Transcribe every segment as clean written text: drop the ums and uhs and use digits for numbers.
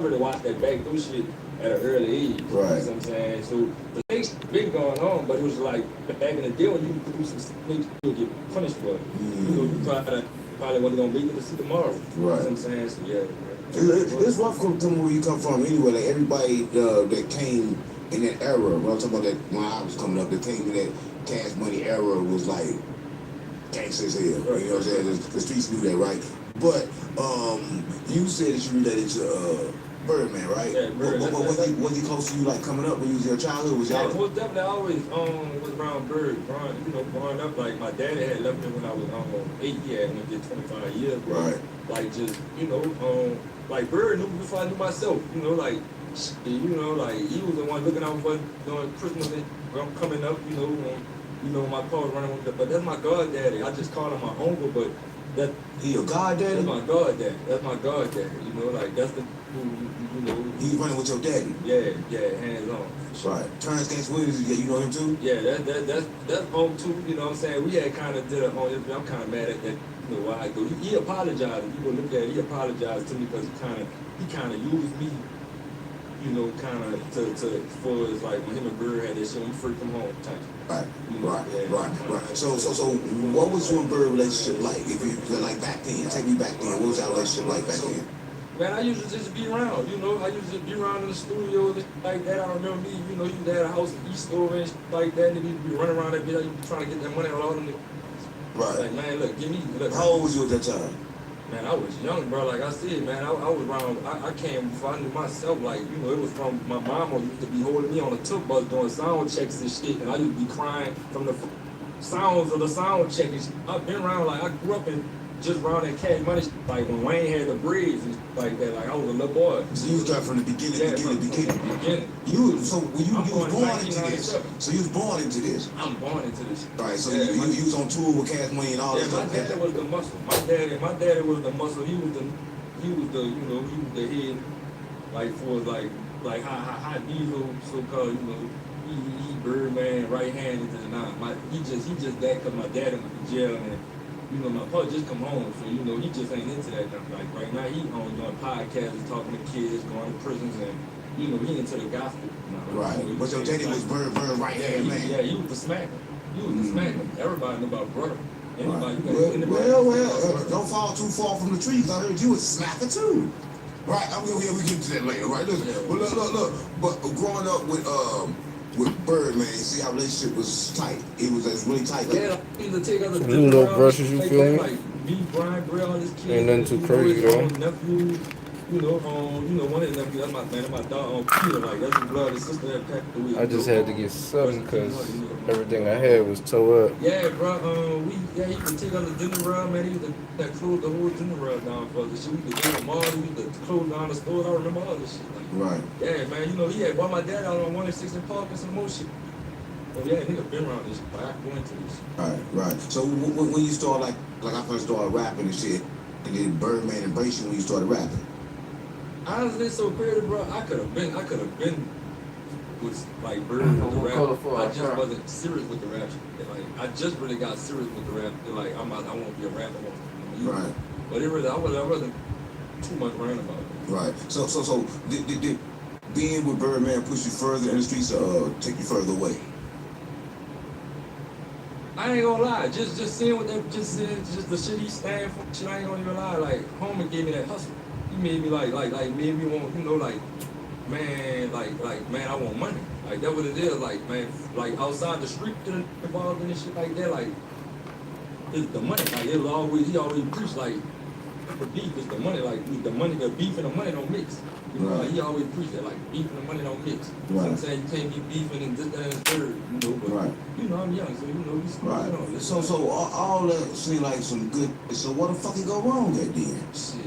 really watched that backdoor shit at an early age. Right. You know what I'm saying? So the things been going on, but it was like back in the day when you do some things, you'll get punished for it. You know, you probably wasn't gonna be able to see tomorrow. Right. You know what I'm saying? So yeah. It's rough coming where you come from anyway. Like everybody that came in that era, when I'm talking about that when I was coming up, that came in that Cash Money era was like gangsta as hell. Right. You know what I'm saying? The streets knew that, right? But you said that you related to Birdman, right? Yeah, Birdman. Was he close to you like coming up when you was in your childhood? Was y'all? Yeah, most definitely. I always was around Bird. Growing up, like my daddy had left me when I was 8. He had went to 25 years. Bro. Right. Like just like Bird knew before I knew myself. You know, like he was the one looking out for during Christmas and coming up. My car was running with the, but that's my goddaddy. I just call him my uncle, but that he your goddaddy. That's my goddaddy. That's my goddaddy. You know, like that's the He running with your daddy. Yeah, hands on. Right. Terrence Gates Williams, yeah, you know him too. Yeah, that's home too. You know what I'm saying? We had kind of did a home. I'm kind of mad at that. You know why I go? He apologized. You go look at it. He apologized to me because he kind of used me. You know, kind of to for as like when him and Bird had this shit, we freaked him home type. Right, you know, right. So, what was your and Bird relationship like? If you like back then, take me back then. What was that relationship like back then? Man, I used to just be around. You know, I used to be around in the studio and like that. I remember me. You know, you had a house in East Over and like that. And you'd be running around that bitch. I used to be trying to get that money out of all them. Right. Like, man, look, give me. Look, how old was you at that time? Man, I was young, bro. Like I said, man, I was around. I came before I knew myself. Like, you know, it was from my mama used to be holding me on the took bus doing sound checks and shit, and I used to be crying from the sounds of the sound check. I've been around. Like I grew up in just around that Cash Money. Like when Wayne had the braids and like that. Like I was a little boy. So you was there from the beginning. Yeah, beginning. You was born into this. So you was born into this. I'm born into this. Right. So you was on tour with Cash Money and all that stuff. My daddy was the muscle. My daddy was the muscle. He was the head. Like for like how Diesel so called. You know, he Birdman right handed to the nine. He just that because my daddy went to jail and. You know, my father just come home, so, you know, he just ain't into that. Like, right now, he on doing podcasts, talking to kids, going to prisons, and, you know, he into the gospel. Right. But your daddy was Bird right hand, man. Yeah, he was the smacker. Everybody knew about brother. Anybody, well, don't fall too far from the trees. I heard you was a smacker, too. Right, we get to that later, right? Listen, well, look. But growing up with Birdman, see how relationship was tight. It was really tight. Yeah, either take other little brushes, you feel me? Like me, Brian, Grill, all this kid. Ain't nothing too crazy, though. Nephew, one of them, that's my dog, Peter, like, that's his blood, his sister that packed the week. I just had to get something because everything I had was tore up. Yeah, bro, he used to take out the dinner rug, man. He used to close the whole dinner rug down for us. We used to go to the mall, we used to close down the store. I remember all this shit. Like, right. Yeah, man, you know, he had bought my dad out on 106 and Park and some more shit. Oh yeah, nigga been around this, but I go into this. Right. So when you started, like I first started rapping and shit, and then Birdman embraced you when you started rapping? Honestly, it's so crazy, bro. I could have been with like Bird with the rap. I just wasn't serious with the rap. Like I just really got serious with the rap. Like I want to be a rapper. Right. But I wasn't too much worrying about it. Right. So did being with Birdman push you further in the streets or take you further away? I ain't gonna lie, just seeing what they just the shit he stand for. Shit, I ain't gonna even lie. Like homie gave me that hustle. He made me like made me want, you know, like man, man, I want money. Like that what it is. Like man, like outside the street involved in this shit like that. Like it's the money. Like he always preached like the beef is the money. Like the beef and the money don't mix. You know, like he always preached that, like beef and the money don't mix. You know what I'm saying? You can't be beefing and this, that, and third, you know, but you know, I'm young, so you know, we smart. Right. You know, so all that seemed like some good, so what the fuck can go wrong at then? Shit.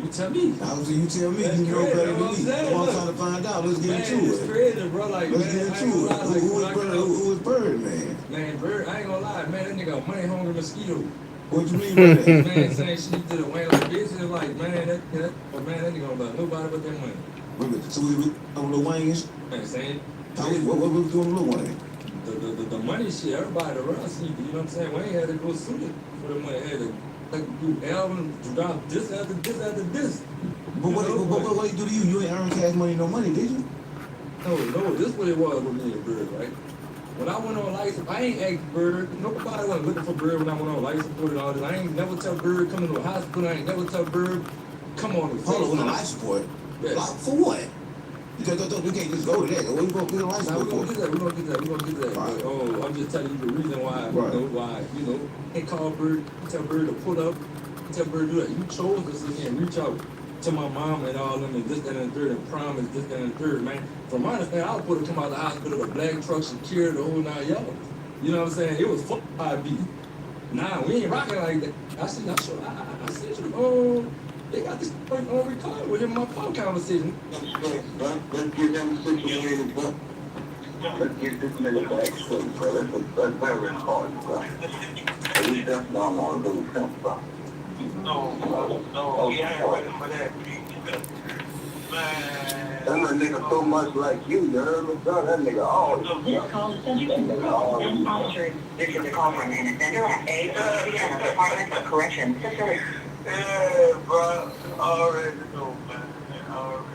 You tell me. Obviously, you tell me. That's you know crazy, better than me. I'm trying to find out. Let's get into it. It's crazy, bro. Like, let's get into it. Who is Bird, man? Man, Bird, I ain't gonna lie, man, that nigga a money hungry mosquito. What you mean by that? Man, saying shit to the Wayne like business, like, man, that nigga don't love nobody but that money. So we on Lil Wayne? Man, saying. What we doing with Lil Wayne? The money shit, everybody around see, you know what I'm saying? Wayne had to go sue it for the money. Had to do album, drop this after this after this. But what he do to you? You ain't earn cash money, no money, did you? No, this is what it was with me and Bird, right? When I went on license, I ain't asked Bird. Nobody wasn't looking for Bird when I went on license support and all this. I ain't never tell Bird come to a hospital. I ain't never tell Bird come on the Hold on, on life support? Yes. Like, for what? You can't just go to that. Where you gonna get a life support? We're gonna get that. Right. But, I'm just telling you the reason why, Right. they call Bird, tell Bird to pull up, tell Bird to do that. You chose to sit here and reach out to my mom and all them and this, that, and the third, and promise this, that, and the third, man. From my understanding, I was supposed to come out of the hospital with a black truck, security, the whole 9 yards. You know what I'm saying? It was fuck IB. Nah, we ain't rocking like that. I said, you. They got this on record with him in my phone conversation. Let's get them situated, bro. Let's get this nigga back straight, bro. That's very important, bro. And we definitely don't want to lose him, bro. No, we ain't ready for that. Man. That nigga so much like you heard me, bro? That nigga always. This call is sponsored. This is a call from an offender at a Department of Corrections facility. Yeah, bro. Already know, man. Already.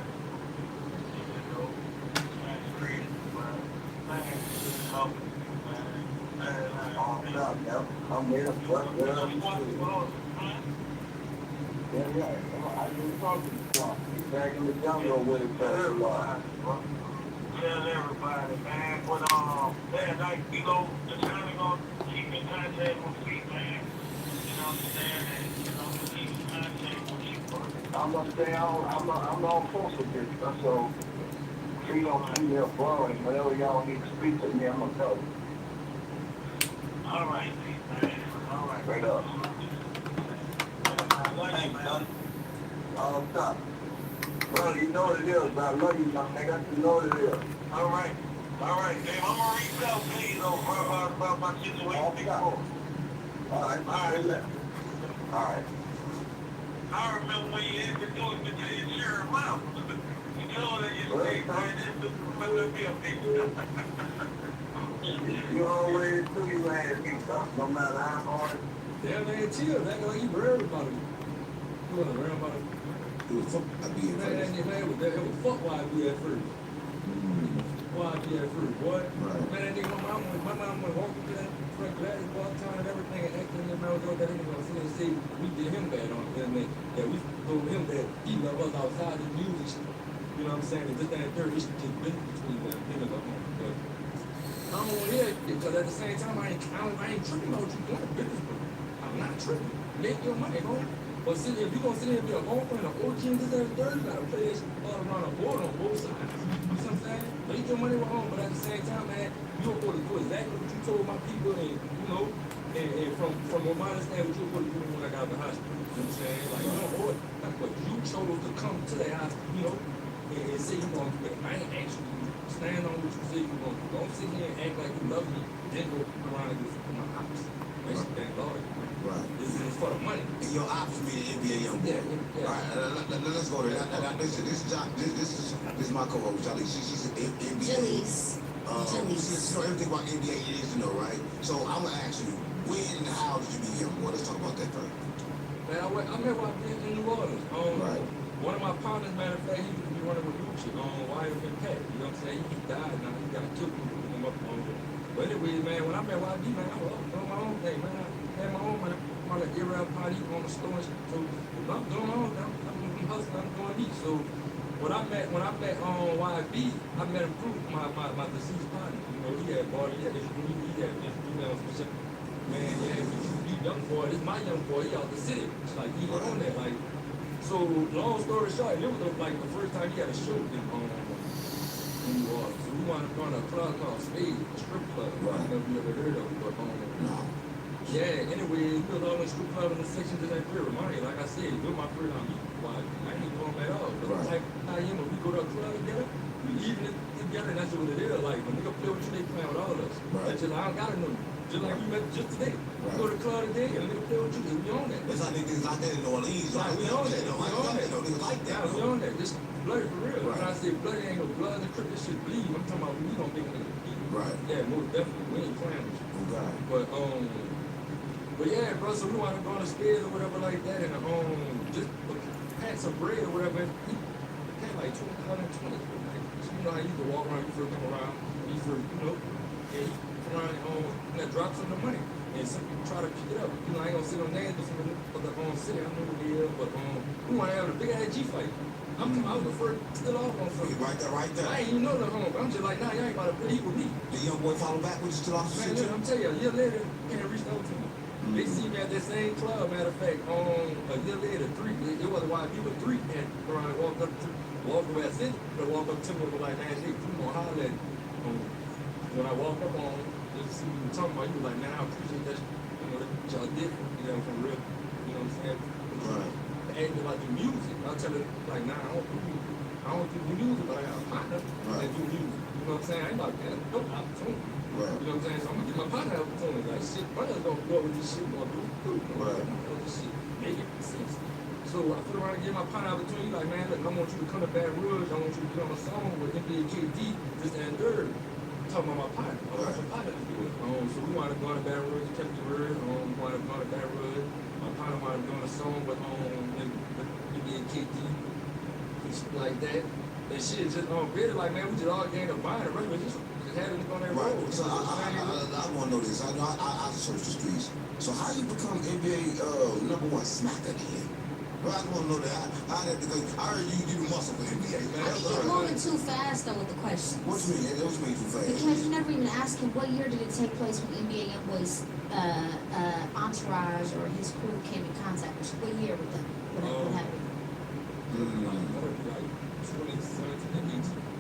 I'm here to trust yeah. I didn't talk to you. He's back in the jungle with his everybody. Tell everybody, man. But man, like just kind of gonna keep in contact with me, man. You know what I'm saying? And keep in contact with you. I'm gonna stay on. I'm on close with this. So if you don't see me up blowing, whenever y'all need to speak to me, I'm gonna tell you. All right, man. All right, right up. Thanks, man. Stop. Bro, you know what it is, bro. I love you, my nigga. You know what it is. All right. Dave, I'm gonna reach out to you, though, about my situation. All right. All right. I remember when you introduced me to the insurance mouth. You told her you stayed right in the Philadelphia. You always do you ask me stuff, no matter how hard. Yeah, man, chill. That like you worried about it. You wasn't worried about it. It was fuck I be at first. It was fuck why I be at first. Why I be at first, boy. Right. Man, that nigga, my mom went walking to that front glass ball town and everything and acting in the mouth that nigga gonna sit and say we did him bad on it. And that we told him that he loved us outside the music. You know what I'm saying? And this, that, and third, this shit just been between them. Him and the home. I don't want to hear it because at the same time, I ain't tripping about you doing business, bro. I'm not tripping. Make your money, bro. But if you're going to sit here and be a home friend, an old team, this, that, and third, you got to play this all around the board on both sides. You see what I'm saying? Make your money with home, but at the same time, man, you're supposed to do exactly what you told my people, and, and from what I understand, what you're supposed to do when I got out of the hospital. You know what I'm saying? Like, you don't owe it. But you chose to come to the hospital, and say you're going to do it. I ain't actually stand on what you say you're going to do. Don't sit here and act like you love me, then go around and get from my house. That's thank God. Right. This is for the money. And your ops be the NBA young boy. Yeah. All right, let's go there. This is my co-host, Charlie. She's an NBA. Julie's. She know everything about NBA it is to know, right? So I'm gonna ask you, when and how did you be young boy? Let's talk about that first. Man, I remember I been in New Orleans. Right. One of my partners, matter of fact, he used to be running with Lucci on YF and Pat. You know what I'm saying? He died now. He got killed when he put him up on there. But anyway, man, when I met YB, man, I was doing my own thing, man. I had my own, man. I'm like around party on the store and shit. So I'm doing my own thing. I'm hustling, I'm going eat. So when I met YB, I met him through my deceased partner. You know, he had bought, he had this females and shit. Man, yeah, he young boy, this my young boy, he out the city. It's like he was on that, like. So long story short, it was like the first time he had a show in New Orleans. So we wanted to go to a club called Spade, a strip club. I don't know if you ever heard of it, but yeah. Anyway, we was all in the strip club in the section that very money. Like I said, it was my first time meeting. I ain't going at all. But the type of time when we go to a club together, we eating it together. That's what it is. Like when nigga play with you, they playing with all of us. That's just I don't gotta know you. Just like we met just today. We go to the club today and nigga play with you, we on that. It's like niggas like that in New Orleans. Right, we on that. Niggas like that. We on that. This bloody for real. When I say bloody, ain't no blood in the crib. This shit bleed. I'm talking about we gonna make a nigga bleed. Right. Yeah, most definitely. We ain't playing with you. Oh God. But yeah, bro. So we want to go on the stairs or whatever like that, and just had some bread or whatever. He had like 20. You know how you can walk around, you first come around, you first, you know, and you come around and drop some of the money. And some people try to pick it up. You know, I ain't gonna sit on names for the city. I know what it is, but we want to have a big ass G fight. I was the first still off on something. Right there. I ain't even know the home. I'm just like, nah, y'all ain't about to play equal me. The young boy follow back with you still off the Man, shit. look, I'm telling you, a year later, can't reach out to me. They see me at that same club, matter of fact, a year later, it wasn't why people 3 and around and walked away at City, but walked up to me with like, man, hey, you gonna holler at me. When I walked up on him, just see what you talking about, you was like, man, I appreciate that, you know, that y'all did, you know, from real, you know what I'm saying? Right. Acting like do music. I'll tell her, like, nah, I don't do music, but I got a partner that do music. You know what I'm saying? I ain't about to get no opportunity. Right. You know what I'm saying? So I'm gonna get my partner opportunity. Like, shit, brother's gonna go with this shit, gonna do. Right. This shit, make it sense. So I put around and get my partner opportunity, like, man, look, I want you to come to Baton Rouge. I want you to get on a song with NBA KD, this and third. Talking about my partner. I want my partner to do it. So we wanted to go to Baton Rouge, kept the word. We wanted to go to Baton Rouge. My partner wanted to go on a song with NBA KD. Like that. And shit just really like, man, we just all gained a mind. The rest of it just had it on that road. Right. So I want to know this. I know I searched the streets. So how you become NBA #1 smacker then? Well, I want to know that. How that because I heard you do muscle for NBA. Man, I think you're moving too fast though with the questions. What you mean? What you mean too fast? Because you never even asked him what year did it take place when NBA Youngboy's entourage or his crew came in contact with you? What year with them? What happened?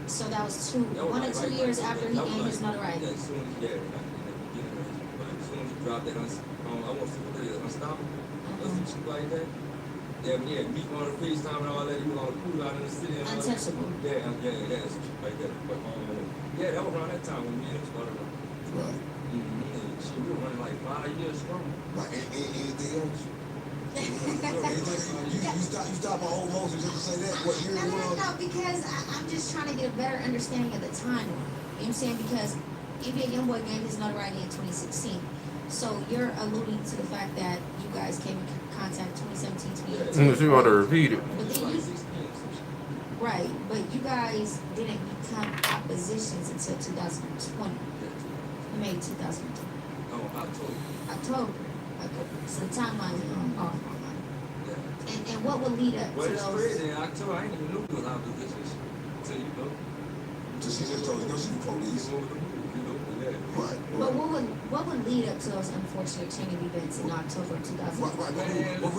So that was 1 or 2 years after he gained his notoriety. Yeah, as soon as he dropped that, I want to see what it is, Unstoppable, shit like that. Yeah, meeting on the FaceTime and all that, you was on the pool out in the city and all that. Untouchable. Yeah, some shit like that. But yeah, that was around that time when me and him started running. Right. Shit, we were running like 5 years strong. Right. Anything else? You stop my whole motion just to say that. What year it was? No, because I'm just trying to get a better understanding of the timeline. You know what I'm saying? Because NBA Youngboy gained his notoriety in 2016. So you're alluding to the fact that you guys came in contact 2017, 2018. You want to repeat it. But then right, but you guys didn't become oppositions until 2020. May 2020. Oh, October. Okay. So the timeline is off. Yeah. And what would lead up Well, to it's those? crazy. In October, I ain't even knew it was opposition. So, you know. So she just told you, she the police. Right. But what would lead up to those unfortunate chain of events in October 2000? Right. But was he? But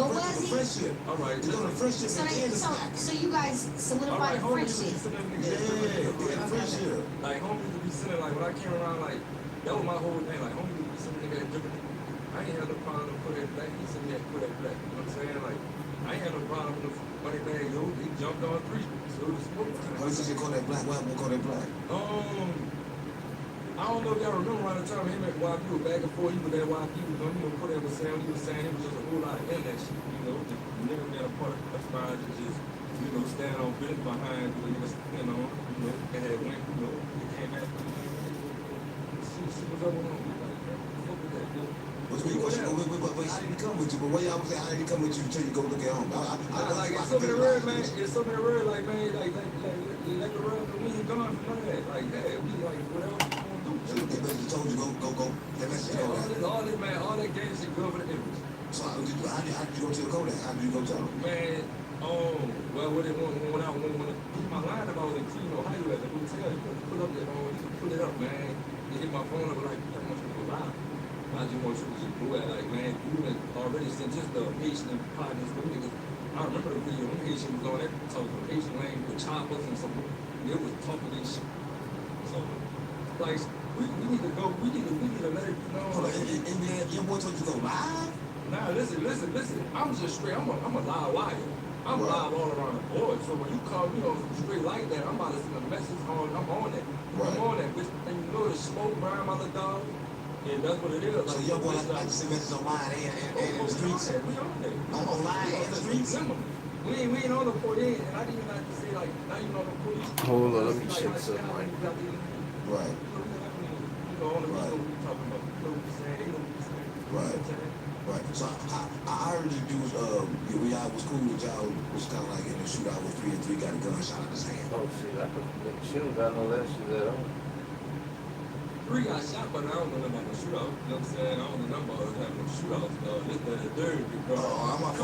was he? All right. So you guys solidified a friendship. Friendship. Like, homies would be sitting, like, when I came around, like, that was my whole thing. Like, homies would be sitting there different. I ain't had no problem with put that black. He sitting there put that black. You know what I'm saying? Like, I ain't had no problem with the money bag, yo. He jumped on 3. So it was smoke time. Why did you call that black? Why would call that black? I don't know if y'all remember around the time him and YP were back and forth. He was that YP was going, you know, put that was saying, he was saying it was just a whole lot of internet shit, you know. The nigga being a part of the fire to just, you know, stand on business behind the niggas, you know, and had went, you know, it came back. She was up on him. Like, fuck with that, yo. But how did he come with you? But why y'all was saying, how did he come with you until you go look at home? It's so many words, man. It's so many words, like, man, like, let the world know we ain't gone for none of that. Like, that, we like, whatever we gonna do. So they basically told you, go. They basically told you. All this, man, all that game shit good for the image. So how did you go to the Kodak? How did you go tell them? Man, well, when I put my line about it in Cleveland, Ohio, at the hotel, you can pull up that you can pull it up, man. You hit my phone up, like, I want you to go live. I just want you to just do it, like, man, you had already sent just the Haitian and partners, them niggas. I remember the video, when Haitian was on that, talking Haitian language with choppers and something. They was talking this shit. So, like, we need to go, we need to let it know. Like, and your boy told you to go live? Nah, listen. I'm just straight, I'm a live wire. I'm live all around the board. So when you call me on straight like that, I'm about to send a message on, I'm on that. Right. I'm on that, bitch. And you know the smoke behind my little dog? Yeah, that's what it is. So your boy like to send messages online and the streets? We on that. Online and the streets? We ain't on the police, and I didn't even like to say, like, now you know the police. Hold on, let me check something. Right. You know, all the people we talking about, you know what I'm saying? They know what I'm saying. Right. Right. So I heard this dude, when y'all was cool with y'all was kind of like in the shootout with 3 and 3 got a gunshot in his hand. Oh shit, she don't got no that shit at all. 3 got shot, but I don't know nothing about the shootout. You know what I'm saying? I don't know nothing about us having no shootouts. This the third big bro. I'm not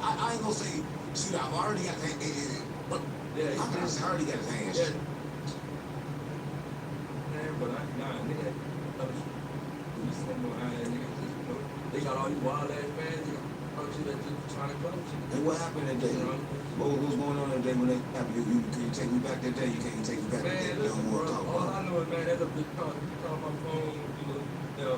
I ain't gonna say shootout. I already got that. But Yeah, I can say I already got his hands. yeah. Man, but nah, nigga, you stand behind that nigga, just, you know, they got all these wild ass fans, they got all shit that just trying to close shit. And what happened that day? What was going on that day when they happened? Can you take me back that day? You can't take me back that day. Man, You don't listen, want bro, to talk all about I know is, man, that's a big call. You call my phone, you know,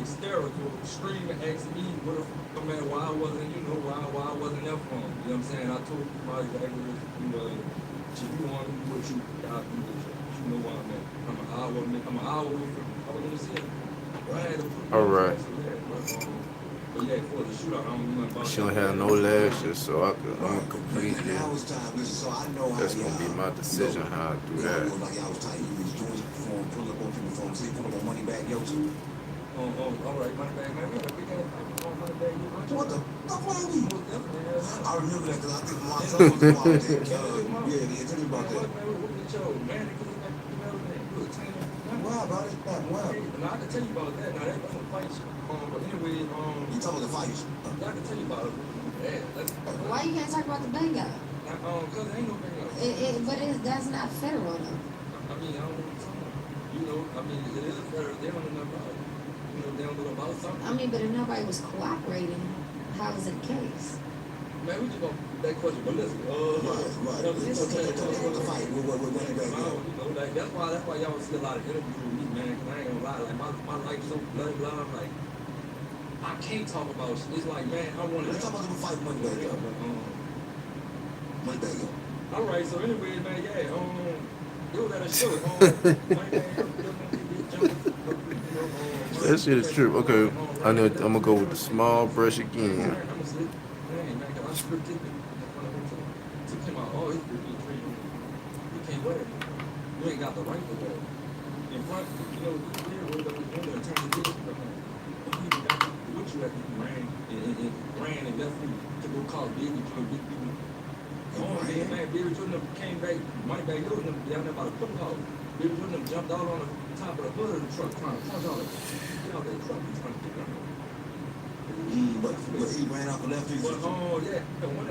hysterical, screaming, asking me what the fuck, man, why I wasn't, you know, why I wasn't there for him. You know what I'm saying? I told my exactly what you know, if you want to do what you got to do, you know why I'm at. I'm an hour away from, I was gonna see him. All right. But yeah, for the shootout, I don't know about She don't have no lashes, so I'm completely. Now it's time. Listen, so I know how That's gonna be my decision how I do that. Like I was telling you, was doing it for pull up on people's phone, say pull up on money back, yo. all right, money bag, man. We got money bag. What the fuck wrong with you? I remember that because I think my son was involved in yeah, tell me about that. Why about it? Why? Now I can tell you about that. Now that wasn't fights. But anyway, You talking about the fights? I can tell you about it. Yeah, that's. Why you can't talk about the bingo? Cause there ain't no bingo. That's not federal though. I mean, I don't know what you're talking about. You know, I mean, it is federal. They don't know nothing about it. You know, they don't know about something. I mean, but if nobody was cooperating, how is it the case? Man, we just gonna that question. But listen, Right. Tell us what the fight. What money back? you know, like that's why y'all see a lot of interviews with me, man. Cause I ain't gonna lie, like my life's so bloody love, like I can't talk about shit. It's like, man, I want to. Let's talk about the fight money back, yo. Money back, yo. All right, so anyway, man, yeah, it was at a show. That shit is true. Okay, I'm gonna go with the small brush again. You ain't got the right to wear it. In front, you know, we're going to turn the business around. You even got what you have to ran and left me to go call Biggie to big people. Oh, man, Billy Jordan came back, Money Bag Yo down there by the football. Billy Jordan jumped out on the top of the hood of the truck trying to punch all the get out that truck. He's trying to get out. But he ran off the left feet. But yeah, one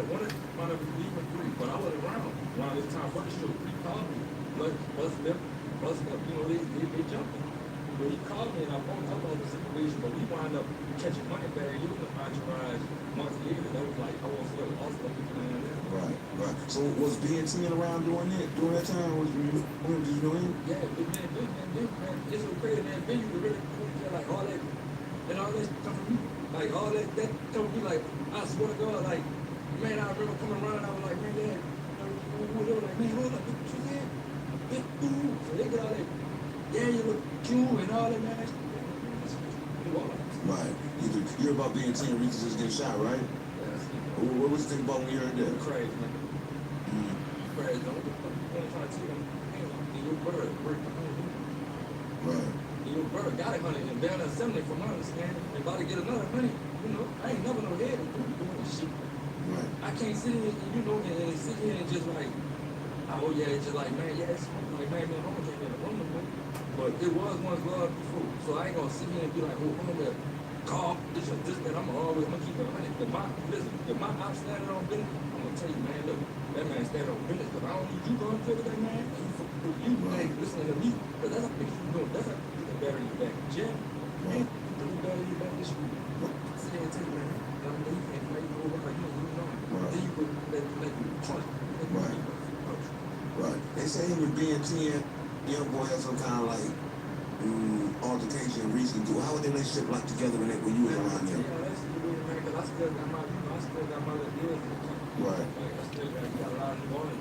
of leaving 3, but I wasn't around this time for the show. He called me, busted up, you know, they jumped him. But he called me and I phoned up on the situation, but we wound up catching Money Bag Yo in the entourage months later. That was like, I won't say it was awesome. Right. So was BNT around during that time? Was you doing? Yeah, but man, it's so crazy, man. Ben, you really like all that, and all that come from me. Like all that come from me. Like I swear to God, like man, I remember coming around. I was like, man, Dad, they were like, man, hold up, what you said? So they get all that, yeah, you look cute and all that, man. Right. You hear about BNT and Reese's just getting shot, right? What was you think about when you heard that? Crazy, man. Crazy. Don't try to tell them. Your brother worked Right. Your brother got it, honey, and down there assembly from my understanding. And about to get another money. You know, I ain't never no head and doing this shit. Right. I can't sit here, you know, and sit here and just like, oh yeah, it's just like, man, yeah, it's like, man, I'm gonna take that one of them. But it was once love before. So I ain't gonna sit here and be like, oh, I'm gonna call this or this, that. I'm gonna keep it honey. If my ops standing on business, I'm gonna tell you, man, look, that man standing on business. Because I don't need you going to that man. You ain't listening to me. Because that's how people doing. That's how people bury you back in jail. Man, you bury you back in school. Say it to you, man. I'm leaving and make you over like you know. Then you put let you trust. Right. They say him and BNT, young boy had some kind of like altercation recently too. How was their relationship like together when you were around there? Yeah, that's the way, man, because I still got my little deals. Right. Like, I still got a lot of new ones.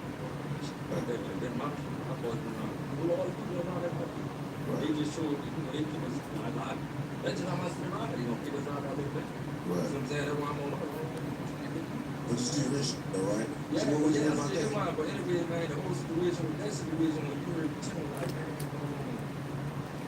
Like that my people, my boys, who all the people around that my people. They just showed, they keep us, that's just how my spirit around. They gonna keep us around that little bit. Right. You know what I'm saying? That's why I'm on the But you still rich, all right? yeah, So what was you about that? mine, but anyway, man, the whole situation, that situation, when you were telling like,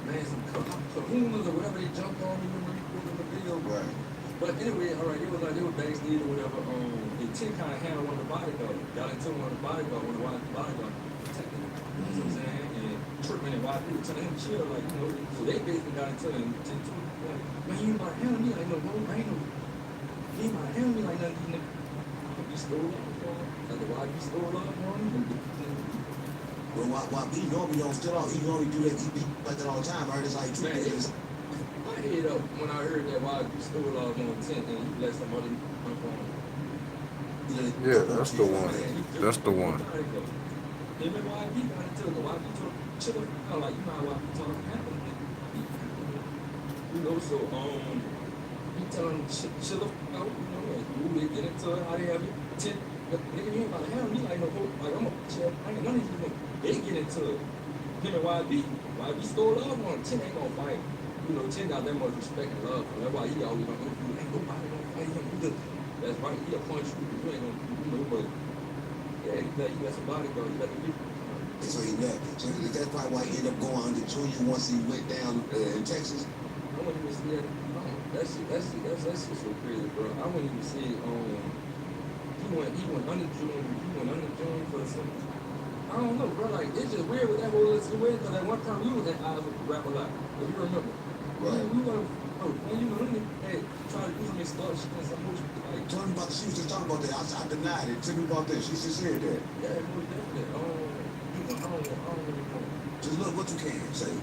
man, some corrupt kahunas or whatever they jumped on, remember he put in the video. Right. But anyway, all right, it was like they were backstage or whatever. And Tim kind of handled one of the bodyguards. Got into one of the bodyguards, one of the bodyguards, protecting him. You know what I'm saying? And Tripping and YB were telling him to chill, like, you know. So they basically got into it and Tim too. Like, man, you ain't about to handle me like no bro, I ain't no. You ain't about to handle me like nothing, you know. You stole off for him. Like the YB stole off for him. Well, why he normally don't still off. He normally do that. He be like that all the time. I heard it's like 2 Man, days. my head up when I heard that YB stole off on 10 and you let somebody come on. Yeah, that's the one. That's the one. Him and YB got into it. YB told chill out, like, you know how YB talk happen. You know, so he telling him chill out, you know, like they get into it, how they have it. 10, nigga, you ain't about to handle me like no hope. Like I'm a chill. I ain't none of these niggas. They get into it. Him and YB stole love on him. 10 ain't gonna fight. You know, 10 got that much respect and love. That's why he always gonna do. Ain't nobody gonna fight him. He just, that's right. He'll punch you. You ain't gonna, you know, but yeah, he let somebody go. He let the people. So he left. So that's probably why he ended up going under junior once he went down in Texas. I wouldn't even see that. That's just so crazy, bro. I wouldn't even see he went under junior for some. I don't know, bro. Like it's just weird with that whole situation. Cause at one time we was at odds with rap a lot. If you remember, Right. We were when you know hey, try to do some stuff, she did some more like. Tell me about she was just talking about that. I denied it. Tell me about that. She just said that. Yeah, most definitely. I don't really know. Just look what you can say.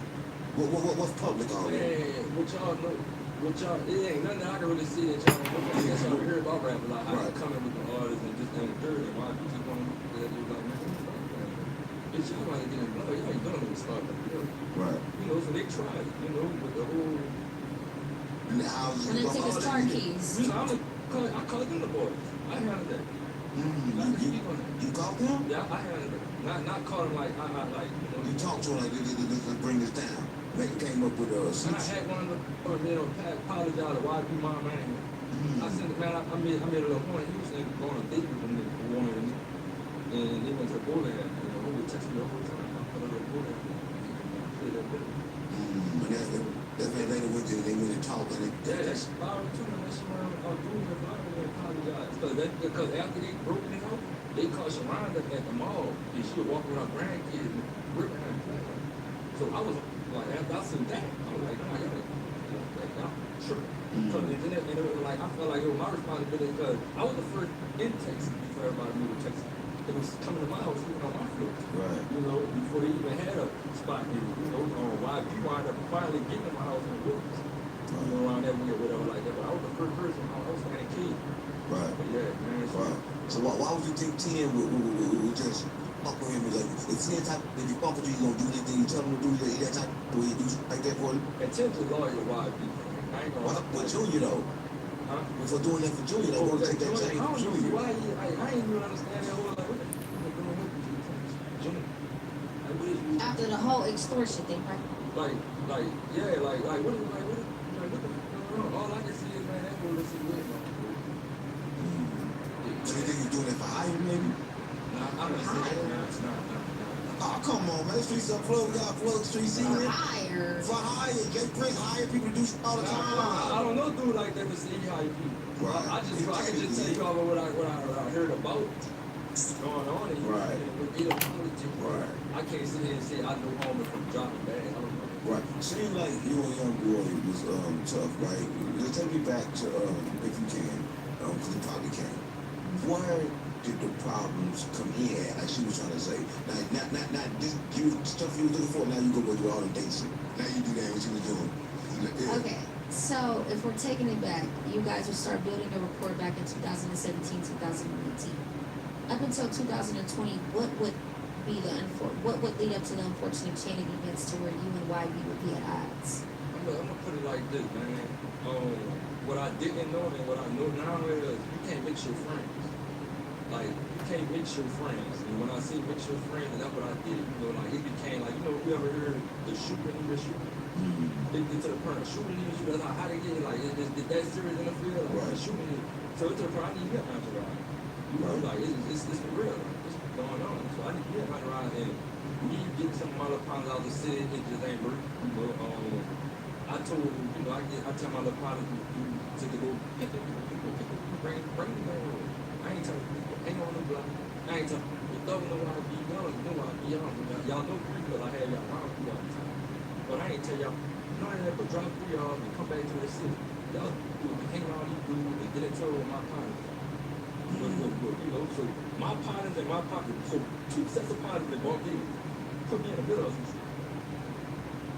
What's public on there? Man, what y'all know? What y'all? It ain't nothing I can really see that y'all. I guess y'all hear about rap a lot. How Right. they coming with the artists and just and the dirt and why you just want to that you like man. Bitch, you want to get in blood. You ain't done it to start the deal. Right. You know, so they tried. You know, with the whole. And the houses. And then take his car keys. You know, I called them the boys. I handled that. You called them? Yeah, I handled it. Not call them like like you know. You talked to him like let's bring this down. They came up with a And I had one of the you know, apologize to YB my man. I said, man, I made a little point. He was going on a date with them for one of them. And they went to the bowling alley. You know, who would text me the whole time. I put a little bowling alley. But that's when later went to they went and talked and Yeah, that's Byron too. And that's when I was doing it. Byron and apologize. Because after they broke it out, they caught Sharonda at the mall. And she was walking with her grandkids and ripping her playing. So I was like, after I seen that, I was like, oh, y'all tripping. And it was like, I felt like it was my responsibility because I was the first in Texas before everybody moved to Texas. It was coming to my house, sleeping on my floor. Right. You know, before they even had a spot here. You know, YB wound up finally getting in my house in the woods. You know, around that way or whatever like that. But I was the first person in my house and a kid. Right. But yeah, man. Right. So why would you think 10 would just fuck with him? Like, if 10 type, if you fuck with you, you gonna do anything you tell him to do, he that type, will he do like that for you? And Tim's a lawyer to YB. I ain't gonna. But Junior though, Huh? for doing that for Junior, they want to take that chain I from don't know Junior. why I ain't even understand that whole like what the going on with Junior. Like what is you After the whole extortion thing, right? like yeah, like what is like what is like what the fuck going on? All I can see is man that whole situation. So you think he's doing that for hire maybe? Nah, I'm not saying that. Nah, it's not. Oh, come on, man. Streets up plug, we got plug street For scenery. hire. For hire, Jay Prince hire people to do shit all the I time. don't know dude like that to see how you people. Right. I can just tell you all what I heard about going on and Right. with either politics. Right. I can't sit here and say I know Homer from dropping bad. I don't know. Right. Seems like you and young boy was tough, right? Let's take me back to if you can, because you probably can. Where did the problems come in at? Like she was trying to say. Not this you stuff you was looking for. Now you go do all the dates. Now you do that what you was doing. Yeah. Okay, so if we're taking it back, you guys will start building a report back in 2017, 2018. Up until 2020, what would be what would lead up to the unfortunate chain of events to where you and YB would be at odds? I'm gonna put it like this, man. What I didn't know and what I know now is you can't mix your friends. Like you can't mix your friends. And when I say mix your friends, that's what I did. You know, like it became like you know, you ever heard the shooting in the shooting? They get to the point of shooting in the shooting. That's how they get it. Like is that serious in the field? Like Right. shooting it. So it's to the point I need to get entourage. You know, like it's for real. Like, it's going on. So I need to get entourage and me getting some other pounds out of the city, it just ain't working. You know, I I told him, you know, I tell my little partner to go pick it, bring it down. I ain't telling people, ain't on the block. I ain't telling people, don't know why I be young, know why I be young. Y'all know me because I had y'all around me all the time. But I ain't tell y'all, no, I never drop 3 y'all and come back to the city. Y'all hang around these dudes and get into it with my partners. You know, so my partners and my pockets, so 2 sets of partners that won't get put me in the middle of some shit.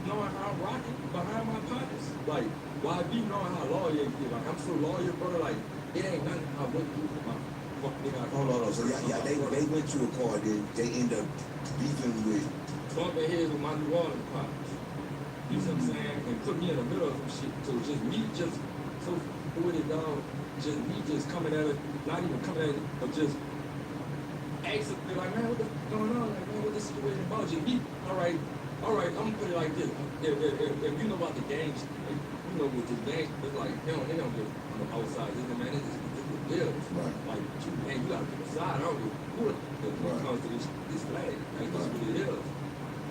Knowing how I'm rocking behind my partners, like, why be knowing how loyal you get? Like, I'm so loyal, brother, like, it ain't nothing I wouldn't do for my fuck nigga. Hold on. So they went to a car, then they end up beefing with bumping heads with my New Orleans partners. You see what I'm saying? And put me in the middle of some shit. So just me just so with it, dog. Just me just coming at it, not even coming at it, but just asking, like, man, what the fuck going on? Like, man, what this situation about? Just me, all right, I'm gonna put it like this. If you know about the games, you know with the game, it's like, they don't get on the outside. This man, this is bills. Right. Like, you gotta pick a side. I don't give who it is when it comes to this flag. Like, this is what it is.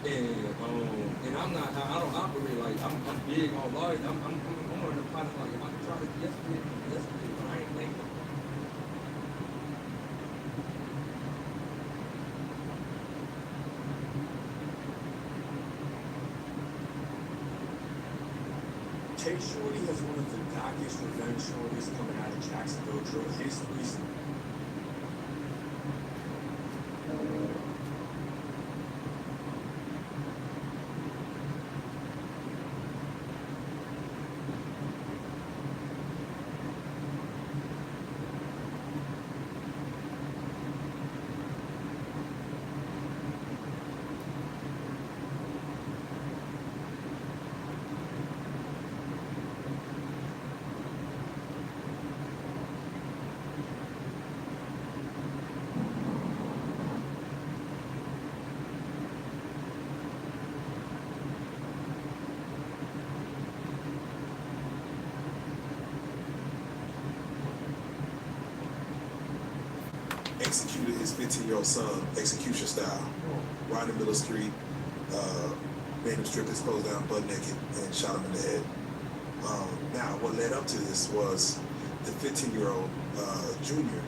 And I'm not, I don't operate like, I'm big on lawyers. I'm on the pot, like, if I can try to yesterday, but I ain't thinking. Tay Shorty has one of the darkest revenge stories coming out of Jacksonville drill history. Executed his 15-year-old son, execution style, riding Middle Street, made him strip his clothes down butt naked and shot him in the head. Now, what led up to this was the 15-year-old junior.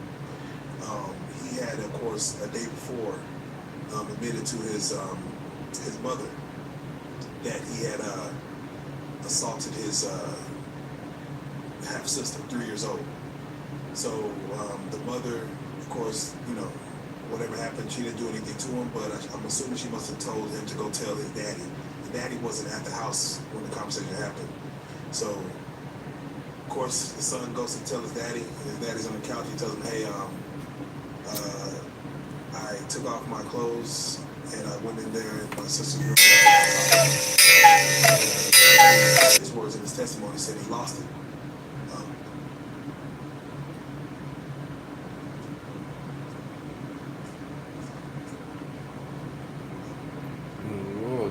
He had, of course, a day before admitted to his mother that he had assaulted his half sister, 3 years old. So the mother, of course, you know, whatever happened, she didn't do anything to him, but I'm assuming she must have told him to go tell his daddy. The daddy wasn't at the house when the conversation happened. So, of course, the son goes to tell his daddy, and his daddy's on the couch. He tells him, hey, I took off my clothes, and I went in there, and my sister's room. His words in his testimony said he lost it.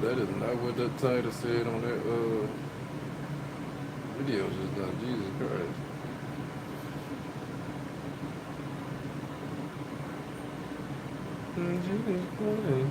That is not what the title said on that video just now. Jesus Christ. Jesus Christ.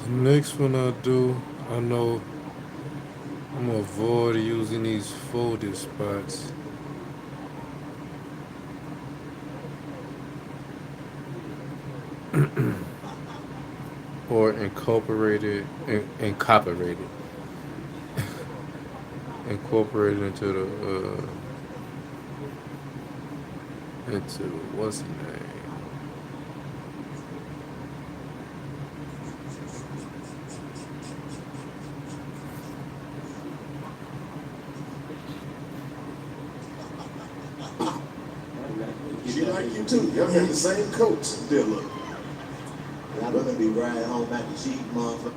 Next one I do, I know I'm gonna avoid using these folded spots. Or incorporate it into what's the name? She like you too. Y'all got the same coach. Still look. Y'all gonna be riding home mac and cheese, motherfucker.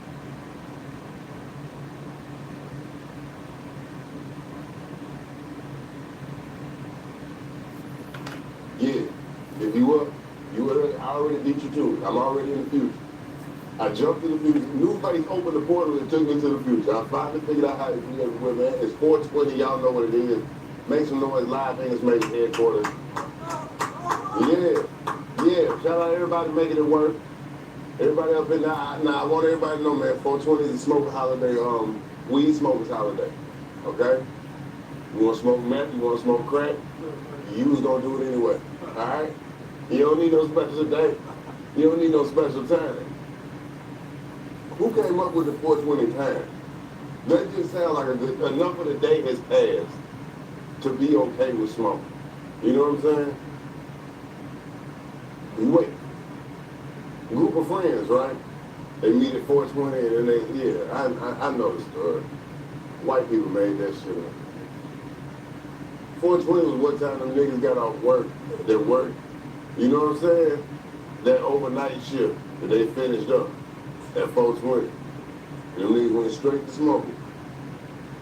Yeah. If you would I already beat you to it. I'm already in the future. I jumped in the future. Nobody's opened the portal and took me to the future. I finally figured out how to do everywhere, man. It's 420. Y'all know what it is. Make some noise live. English Major headquarters. Yeah. Yeah. Shout out everybody making it work. Everybody up in now I want everybody to know, man, 420 is a smoking holiday, weed smokers holiday. Okay? You wanna smoke meth, you wanna smoke crack, you was gonna do it anyway. Alright? You don't need no special day. You don't need no special time. Who came up with the 420 time? That just sounds like enough of the day has passed to be okay with smoking. You know what I'm saying? You wait. Group of friends, right? They meet at 420 and then I know the story. White people made that shit up. 420 was what time them niggas got off work, that work. You know what I'm saying? That overnight shift that they finished up at 420. And them niggas went straight to smoking.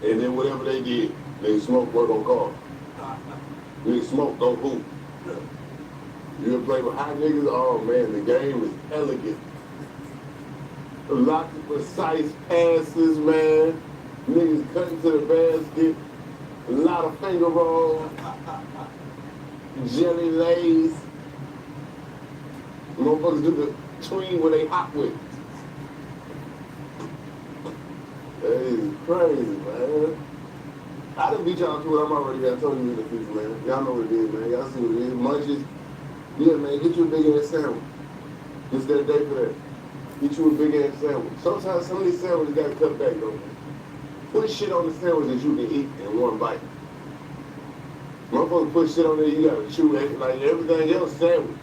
And then whatever they did, they smoked, work on cars. Niggas smoke, go hoop. You ever play with hot niggas? Oh man, the game is elegant. Lots of precise passes, man. Niggas cutting to the basket. A lot of finger rolls. Jelly lays. Motherfuckers do the tween where they hot with. That is crazy, man. I done beat y'all to it. I'm already got told you in the future, man. Y'all know what it is, man. Y'all see what it is. Munchies. Yeah, man, get you a big ass sandwich. Just that day for that. Get you a big ass sandwich. Sometimes some of these sandwiches gotta cut back, though. Put shit on the sandwich that you can eat in one bite. Motherfucker put shit on there, you gotta chew it like everything else sandwich.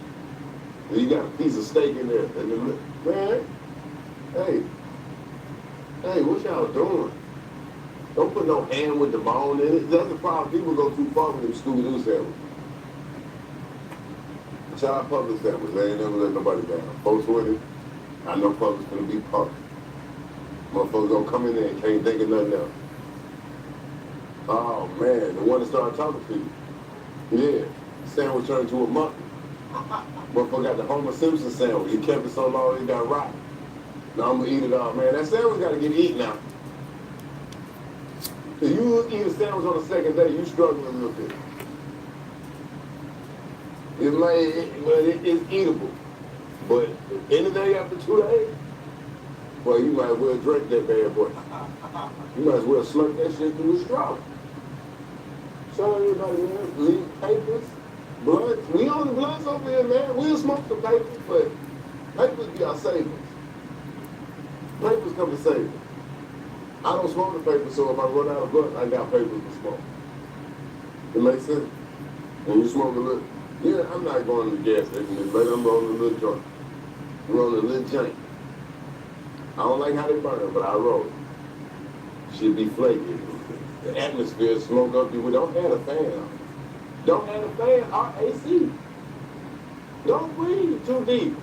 And you got a piece of steak in there. And then, man, hey, what y'all doing? Don't put no ham with the bone in it. That's the problem. People go too far with them Scooby-Doo sandwiches. Shout out Publix sandwich. They ain't never let nobody down. 420, I know Publix gonna be pumped. Motherfuckers gonna come in there and can't think of nothing else. Oh man, the one that started talking to you. Yeah, sandwich turned to a muffin. Motherfucker got the Homer Simpson sandwich. He kept it so long it got rotten. Now I'm gonna eat it all, man. That sandwich gotta get eaten now. If you eat a sandwich on the second day, you struggling a little bit. It's eatable. But anything after 2 days, well, you might as well drink that bad boy. You might as well slurp that shit through a straw. Shout out everybody, man. Leave papers, blunts. We on the blunts over here, man. We'll smoke some papers, but papers be our savings. Papers come to save us. I don't smoke the paper, so if I run out of blunt, I got papers to smoke. It makes sense? When you smoke a little, yeah, I'm not going to the gas station, but I'm rolling a little joint. I'm rolling a little joint. I don't like how they burn, but I roll. Should be flaky. The atmosphere smoke up you. We don't have a fan on. Don't have a fan or AC. Don't breathe too deep.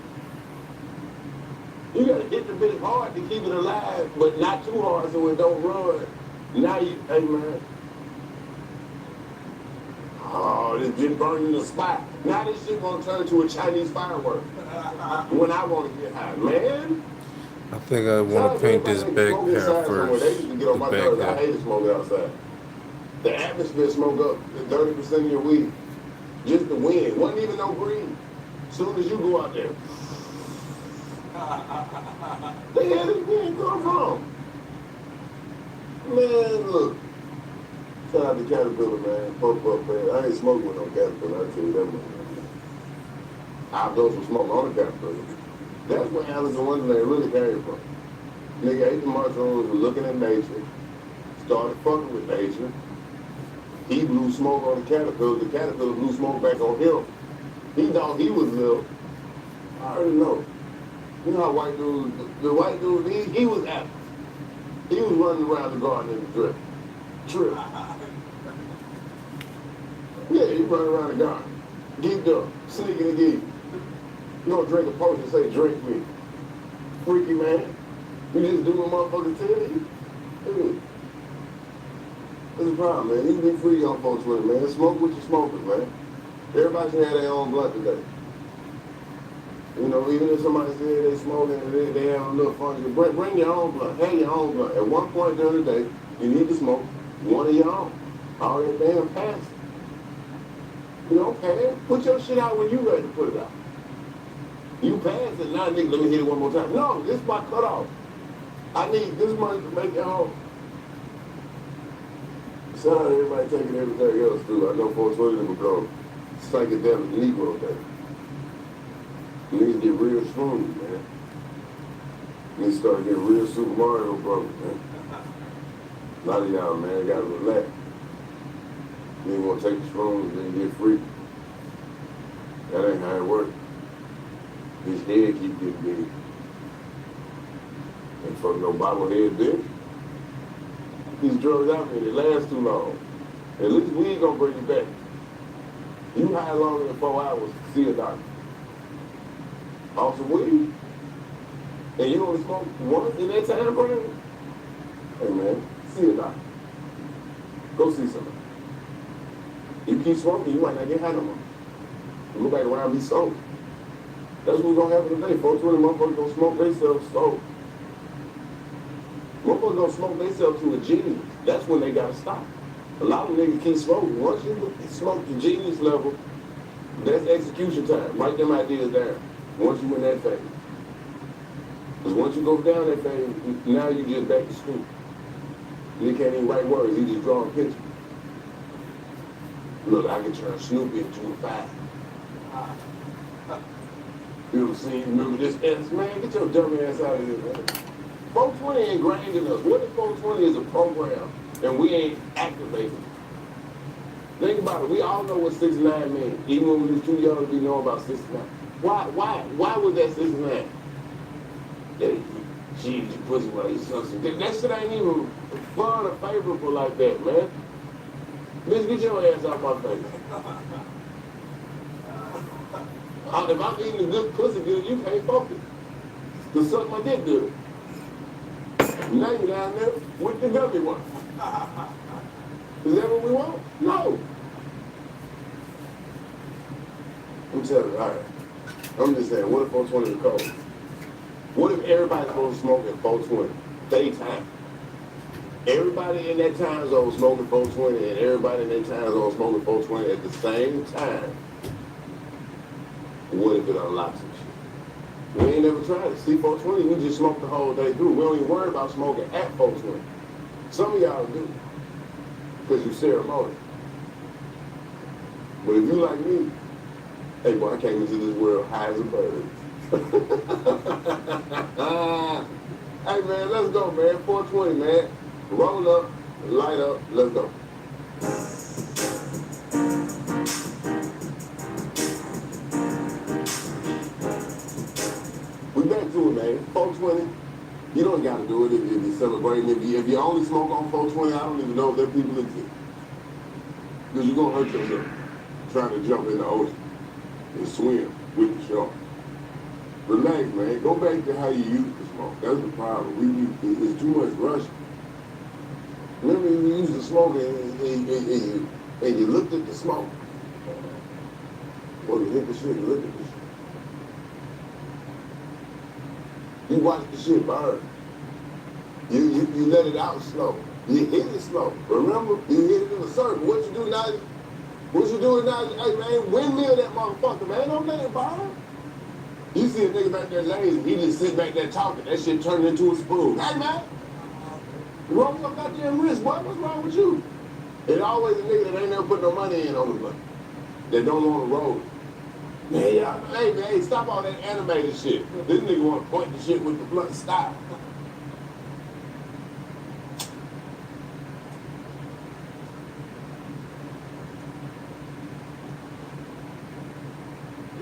You gotta hit the bit hard to keep it alive, but not too hard so it don't run. Now you, hey man. Oh, this been burning the spot. Now this shit gonna turn to a Chinese firework. When I wanna get high, man. I think I want to paint this back half first. They used to get on my nerves. I hate smoking outside. The atmosphere smoke up 30% of your weed. Just the wind. Wasn't even no breeze. As soon as you go out there, The hell did it come from? Man, look. Shout out to Caterpillar, man. Pump up, man. I ain't smoking with no Caterpillar, I tell you that much. I overdosed with smoke on the Caterpillar. That's where Alice in Wonderland really came from. Nigga ate the mushrooms, was looking at nature, started fucking with nature. He blew smoke on the Caterpillar blew smoke back on him. He thought he was little. I already know. You know how white dudes, the white dude, he was active. He was running around the garden in the drip. Trip. Yeah, he running around the garden. Geeked up, sneaking and geek. You don't drink a potion, say drink me. Freaky man. You just do what motherfuckers tell you. Dude. What's the problem, man? You be free on 420, man. Smoke what you smoking, man. Everybody should have their own blunt today. You know, even if somebody said they smoking and they have a little fun, bring your own blunt. Have your own blunt. At one point during the day, you need to smoke one of your own. All that damn pass. You don't pass. Put your shit out when you ready to put it out. You pass it, now nigga, let me hit it one more time. No, this is my cutoff. I need this money to make it home. Shout out to everybody taking everything else through. I know 420 will become psychedelic Negro Day. Niggas get real strong, man. Niggas start getting real Super Mario Brothers, man. A lot of y'all, man, gotta relax. You ain't wanna take the shrooms and get free. That ain't how it works. His head keep getting big. And for no bobblehead bitch. These drugs out there, they last too long. At least weed gonna bring you back. You high longer than 4 hours, see a doctor. Off some weed. And you only smoke once in that time frame? Hey man, see a doctor. Go see somebody. You keep smoking, you might not get high no more. You go back around and be sober. That's what's gonna happen today. 420 motherfuckers gonna smoke themselves sober. Motherfuckers gonna smoke themselves to a genius. That's when they gotta stop. A lot of niggas keep smoking. Once you smoke the genius level, that's execution time. Write them ideas down. Once you in that phase. Because once you go down that phase, now you just back to school. You can't even write words, you just draw a picture. Look, I can turn Snoopy into a 5. You ever seen, remember this ass? Man, get your dumb ass out of here, man. 420 ingrained in us. What if 420 is a program and we ain't activated? Think about it. We all know what 69 means. Even when we was too young to be knowing about 69. Why was that 69? Jeez, you pussy while you something. That shit ain't even fun or favorable like that, man. Bitch, get your ass out my face. If I'm eating a good pussy good, you can't focus. To suck my dick good. Now you down there with the gummy one. Is that what we want? No. I'm telling you, all right. I'm just saying, what if 420 is cold? What if everybody's supposed to smoke at 420? Daytime. Everybody in that time zone smoking 420 and everybody in that time zone smoking 420 at the same time. What if it unlocks some shit? We ain't never tried it. See, 420, we just smoke the whole day through. We don't even worry about smoking at 420. Some of y'all do, because you ceremonial. But if you like me, hey boy, I came into this world high as a bird. Hey man, let's go, man. 420, man. Roll up, light up, let's go. We back to it, man. 420, you don't got to do it if you're celebrating. If you only smoke on 420, I don't even know if there people exist. Because you're going to hurt yourself trying to jump in the ocean and swim with the shark. Relax, man. Go back to how you used to smoke. That's the problem. It's too much rush. Remember you used to smoke and you looked at the smoke. Or you hit the shit and looked at the shit. You watched the shit burn. You let it out slow. You hit it slow. Remember? You hit it in a circle. What you do now? What you doing now? Hey man, windmill that motherfucker, man. Don't let it burn. You see a nigga back there lazy, he just sit back there talking. That shit turned into a spoon. Hey, man, roll your goddamn wrist, boy. What's wrong with you? It always a nigga that ain't never put no money in on the blunt. That don't want to roll. Man, y'all, hey, man, hey, stop all that animated shit. This nigga want to point the shit with the blunt. Stop.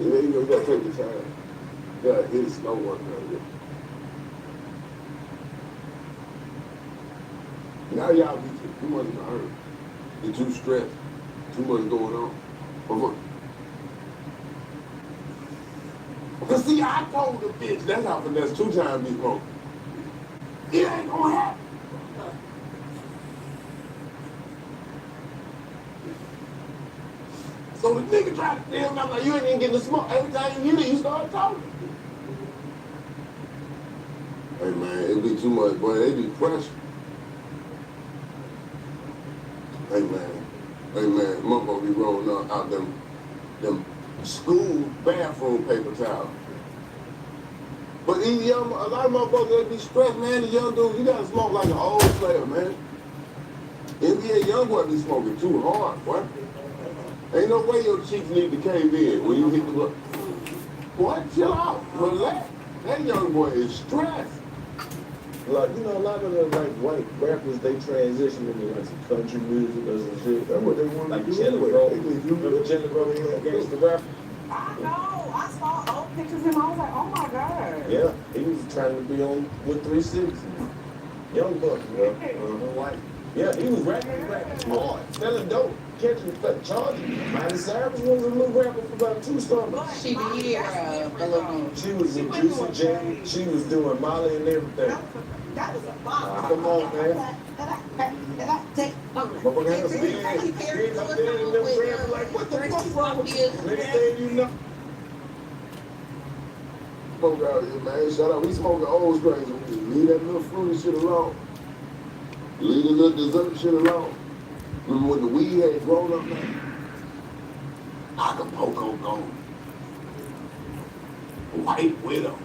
Yeah, you gotta take your time. You gotta hit it slow one time. Now y'all be too much in a hurry. You're too stressed. Too much going on. Because see, I told the bitch, that's how finesse 2 times be broke. It ain't gonna happen. So the nigga tried to tell me, I'm like, you ain't even getting the smoke. Every time you hit it, you start talking. Hey man, it be too much, boy. They be pressure. Hey man, motherfucker be rolling out them school bathroom paper towels. But these young, a lot of motherfuckers, they be stressed, man. The young dudes, you gotta smoke like an old player, man. NBA young boy be smoking too hard, boy. Ain't no way your cheeks need to cave in when you hit the blood. Boy, chill out, relax. That young boy is stressed. Like, you know, a lot of the like white rappers, they transition into like some country music or some shit. That's what they want to do. Jelly Roll. Remember Jelly Roll against the rapper? I know. I saw old pictures of him. I was like, oh my God. Yeah, he was trying to be on with 360. Young buck, you know. White. Yeah, he was rapping hard, selling dope, catching, charging. Miley Cyrus was a little rapper for about 2 summers. She did, She was in Juicy J. She was doing Molly and everything. That was a bomb. Come on, man. Motherfucker had a spin. Like, what the fuck wrong with you? Nigga saying you know. Smoke out here, man. Shut up. We smoking old strains of weed. Leave that little fruity shit alone. Leave the little dessert shit alone. Remember when the weed had grown up, man? Acapulco Gold. White Widow.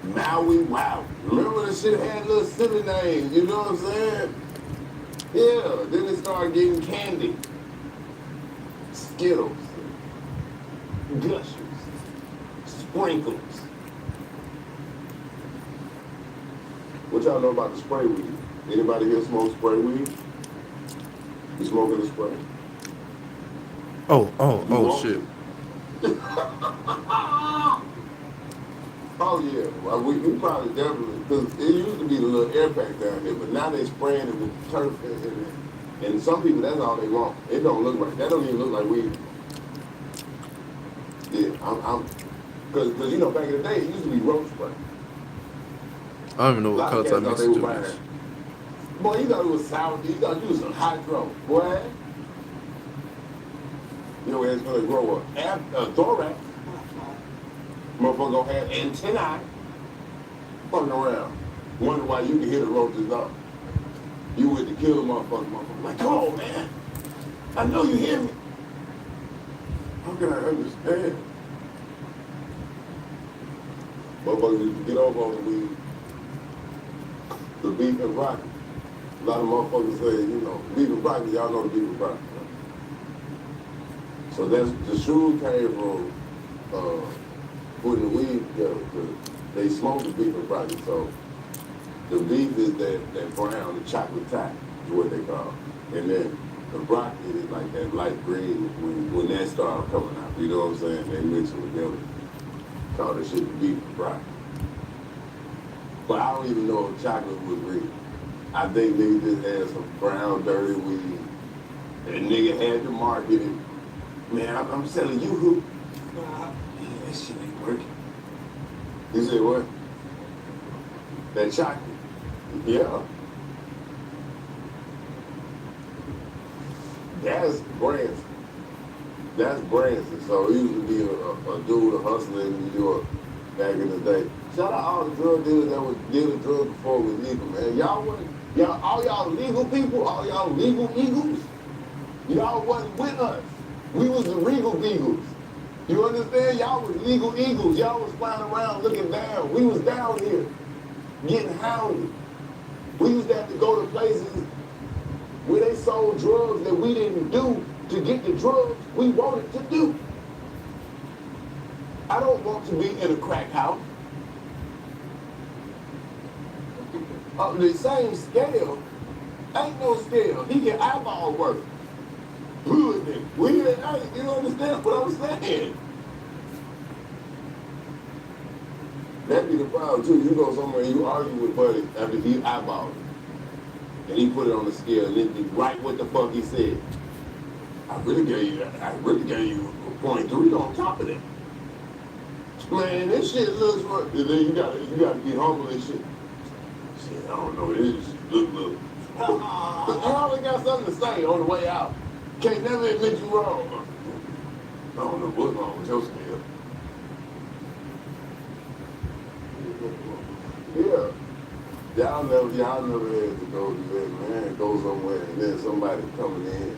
Maui Wow. Remember that shit had little silly names, you know what I'm saying? Yeah, then it started getting candy. Skittles. Gushers. Sprinkles. What y'all know about the spray weed? Anybody here smoke spray weed? You smoking the spray? Oh, shit. Oh yeah, well, we probably definitely, because it used to be the little air pack down there, but now they spraying it with turf and some people, that's all they want. It don't look right. That don't even look like weed. Yeah, because you know, back in the day, it used to be roach spray. I don't even know what color type mixture it is. Boy, you thought it was sour. You thought it was some hydro. Boy. You know, it's going to grow a thorax. Motherfucker gonna have antennae. Fucking around. Wonder why you can hear the roaches up. You went to kill the motherfucker. Like, come on, man. I know you hear me. How can I understand? Motherfuckers need to get over on the weed. The beef and broccoli. A lot of motherfuckers say, you know, beef and broccoli, y'all know the beef and broccoli. So that's, the shoe came from putting the weed together. They smoke the beef and broccoli, so the beef is that brown, the chocolate tie is what they call it. And then the broccoli is like that light green when that started coming out. You know what I'm saying? They mix them together. Call that shit the beef and broccoli. But I don't even know if chocolate was green. I think nigga just had some brown, dirty weed. And nigga had to market it. Man, I'm selling you who? Yeah, that shit ain't working. You said what? That chocolate? Yeah. That's Branson. That's Branson. So he used to be a dude, a hustler in New York back in the day. Shout out all the drug dealers that was dealing drugs before it was legal, man. All y'all legal people, all y'all legal eagles, y'all wasn't with us. We was the regal beagles. You understand? Y'all was legal eagles. Y'all was flying around looking down. We was down here getting hounded. We used to have to go to places where they sold drugs that we didn't do to get the drugs we wanted to do. I don't want to be in a crack house. On the same scale, ain't no scale. He can eyeball work. Good. We ain't, you understand what I'm saying? That be the problem too. You go somewhere and you argue with Buddy after he eyeballed it. And he put it on the scale and it be right what the fuck he said. I really gave you a 0.3 on top of that. Man, this shit looks like, and then you gotta be humble and shit. Shit, I don't know, it just look. I always got something to say on the way out. Can't never admit you wrong. I don't know what's wrong with your scale. Yeah. Y'all never had to go to that, man. Go somewhere and then somebody coming in.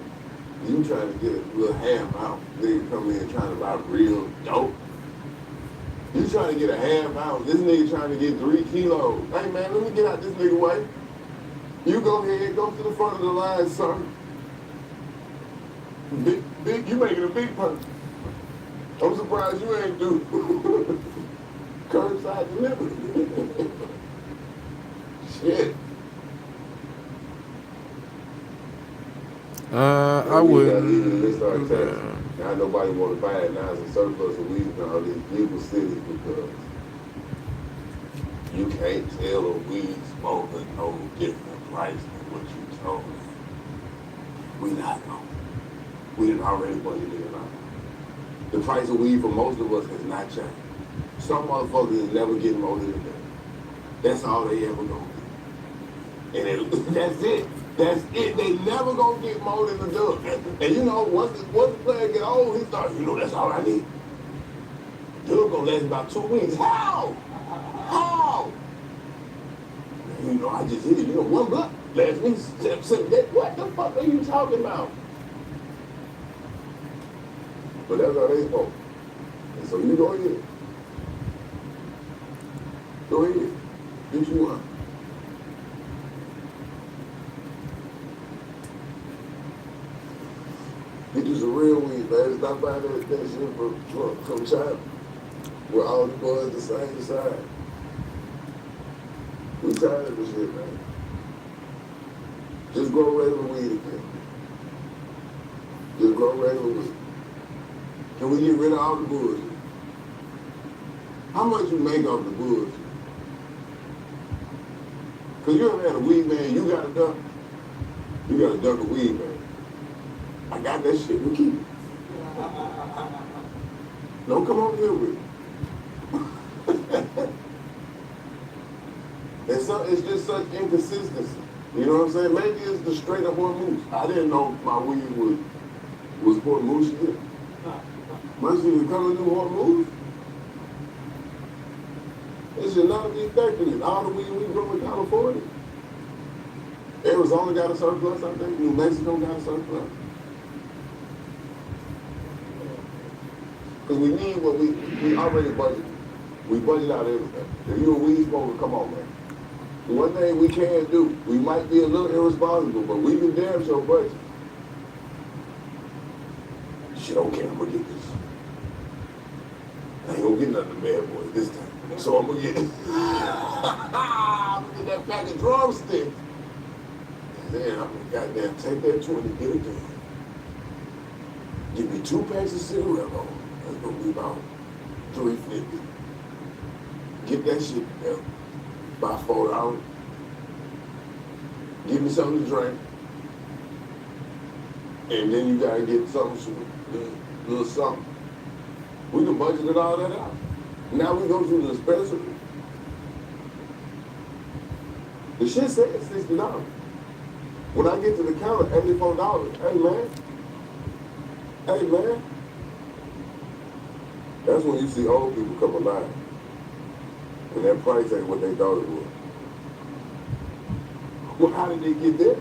You trying to get a little half out. Nigga coming in trying to buy real dope. You trying to get a half ounce. This nigga trying to get 3 kilos. Hey man, let me get out this nigga way. You go ahead, go to the front of the line, sir. Big, you making a big punch. I'm surprised you ain't do curbside delivery. Shit. I wouldn't. Now nobody want to buy it. Now it's a surplus of weed in all these legal cities because you can't tell a weed smoker no different price than what you told them. We not know. We done already budgeted it out. The price of weed for most of us has not changed. Some motherfuckers never get more than that. That's all they ever gonna get. And that's it. That's it. They never gonna get more than the dub. And you know, once the player get old, he starts, that's all I need. Dub gonna last about 2 weeks. How? I just hit it. 1 buck last week. What the fuck are you talking about? But that's how they smoke. And so you go ahead. Go ahead. Get you one. Get you some real weed, man. Stop buying that shit from China. Where all the boys the same size. We tired of this shit, man. Just grow regular weed again. Just grow regular weed. Can we get rid of all the bullshit? How much you make off the bullshit? Cause you ever had a weed man, you got a duck. You got a duck of weed man. I got that shit, we keep it. Don't come over here with it. It's just such inconsistency. You know what I'm saying? Maybe it's the straight up hormone. I didn't know my weed was hormone shit. My shit is coming through hormones. It should not be effective. All the weed we grow in California. Arizona got a surplus, I think. New Mexico got a surplus. Because we need what we already budgeted. We budget out everything. If you're a weed smoker, come on, man. The one thing we can't do, we might be a little irresponsible, but we can damn sure budget. Shit, okay, I'm gonna get this. I ain't gonna get nothing bad boys this time. So I'm gonna get I'm gonna get that pack of drumsticks. And then I'm gonna goddamn take that 20, get it done. Give me 2 packs of Cigarello. That's gonna be about $3.50. Get that shit together. Buy $4. Give me something to drink. And then you gotta get something, a little something. We can budget all that out. Now we go to the dispensary. The shit said $60. When I get to the counter, $84. Hey man. That's when you see old people come alive. And that price ain't what they thought it was. Well, how did they get there?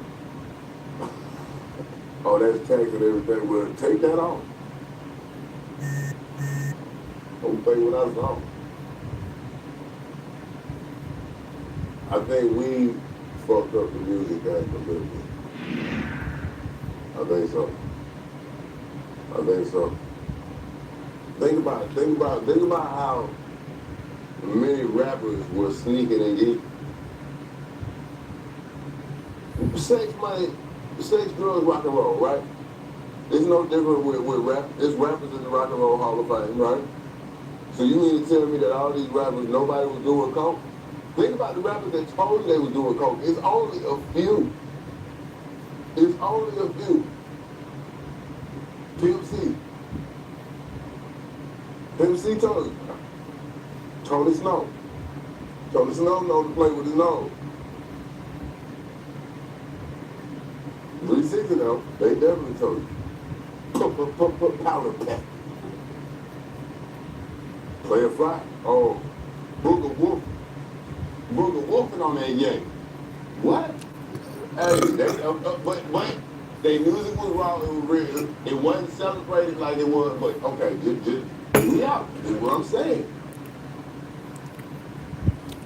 Oh, that's tax and everything. Well, take that off. I'm play what I saw. I think we fucked up the music game a little bit. I think so. Think about how many rappers were sneaking and geeking. Sex, money, sex, drugs, rock and roll, right? It's no different with rap. There's rappers in the Rock and Roll Hall of Fame, right? So you mean to tell me that all these rappers, nobody was doing coke? Think about the rappers that told you they was doing coke. It's only a few. It's only a few. Pimp C. Pimp C told you. Tony Snow. Tony Snow knows to play with his nose. 360 though, they definitely told you. Put powder pack. Play a fly. Oh, Booger Wolf. Booger Wolfing on that yank. What? Hey, but their music was raw, it was real. It wasn't celebrated like it was, but okay, just yeah, is what I'm saying.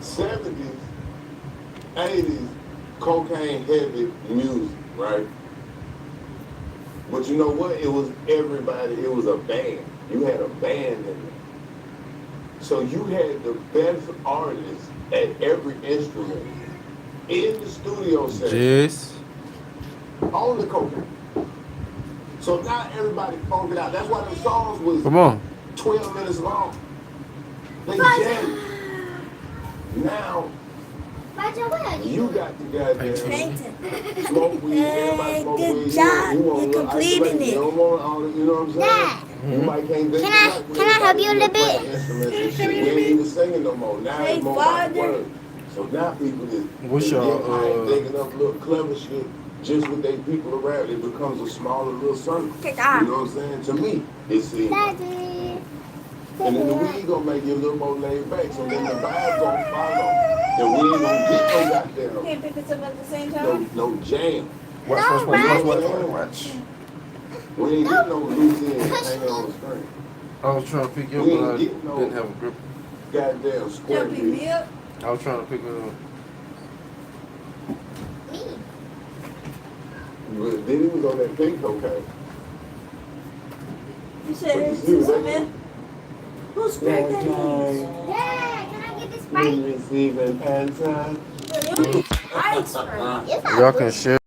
70s, 80s, cocaine heavy music, right? But you know what? It was everybody, it was a band. You had a band in there. So you had the best artists at every instrument in the studio session. Yes. On the cocaine. So now everybody funked it out. That's why the songs was Come on. 12 minutes long. They jammed. Now, you got the goddamn smoke weed, everybody smoke weed. Good job. You want You're completing it. You don't want all the, you know what I'm saying? You might can't think Can I help you a little bit? Instruments and shit. We ain't even singing no more. Now it's more about the words. So now people is What's your, thinking up little clever shit just with their people around. It becomes a smaller little circle. You know what I'm saying? To me, it seems. And then the weed gonna make you a little more laid back. So then the vibe gonna follow. And we ain't gonna get no goddamn. Can't pick this up at the same time? No jam. Watch. We ain't getting no loose ends hanging on the string. I was trying to pick you up, We but I ain't getting no didn't have a grip. goddamn square Don't pick me up. I was trying to pick it up. But then he was on that pink cocaine. You said it's man. Who's Sprite that is? Dad, can I get this Sprite? Receiving answer. Ice Sprite. Y'all can share.